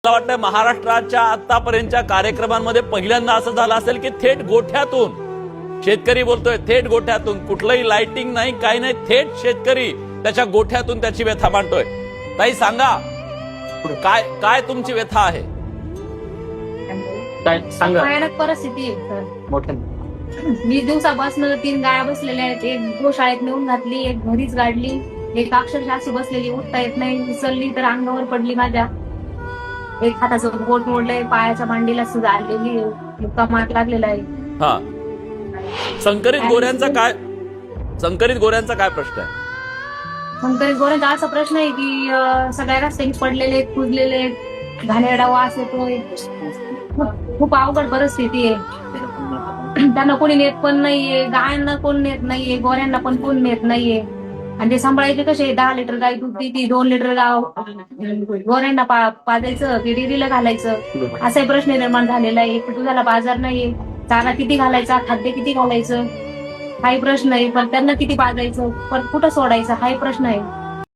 मला वाटतं महाराष्ट्राच्या आतापर्यंतच्या कार्यक्रमांमध्ये पहिल्यांदा असं झालं असेल की थेट गोठ्यातून शेतकरी बोलतोय, थेट गोठ्यातून, कुठलंही लाइटिंग नाही, काही नाही, थेट शेतकरी त्याच्या गोठ्यातून त्याची व्यथा मांडतोय. ताई सांगा, काय काय तुमची व्यथा आहे? भयानक परिस्थिती आहे सर. 20 दिवसापासून 3 गाया बसलेल्या आहेत. एक गोशाळेत नेऊन घातली, एक घरीच गाडली, एक अक्षरशः अशी बसलेली, उठता येत नाही, उचलली तर अंगावर पडली माझ्या. एक हाताचं बोट मोडलंय, पायाच्या मांडीला सुद्धा आलेली, कमाट लागलेला आहे. हा, संकरित गोऱ्यांचा काय प्रश्न आहे? संकरित गोऱ्यांचा असा प्रश्न आहे की सगळ्या रस्त्याने पडलेले आहेत, कुजलेले आहेत, घाणेरडा वास येतोय. खूप अवघड परिस्थिती आहे. त्यांना कोणी नेत पण नाहीये, गायांना कोण नेत नाहीये, गोऱ्यांना पण कोण नेत नाहीये. आणि ते सांभाळायचे कसे? 10 लिटर गाय दूध देती, 2 लिटर गोऱ्यांना पाजायचं, ते डेअरीला घालायचं, असाही प्रश्न निर्माण झालेला आहे. दुधाला बाजार नाहीये, चारा किती घालायचा, खाद्य किती घालायचं हाही प्रश्न आहे. पण त्यांना किती पाजायचं, पण कुठं सोडायचं हाही प्रश्न आहे.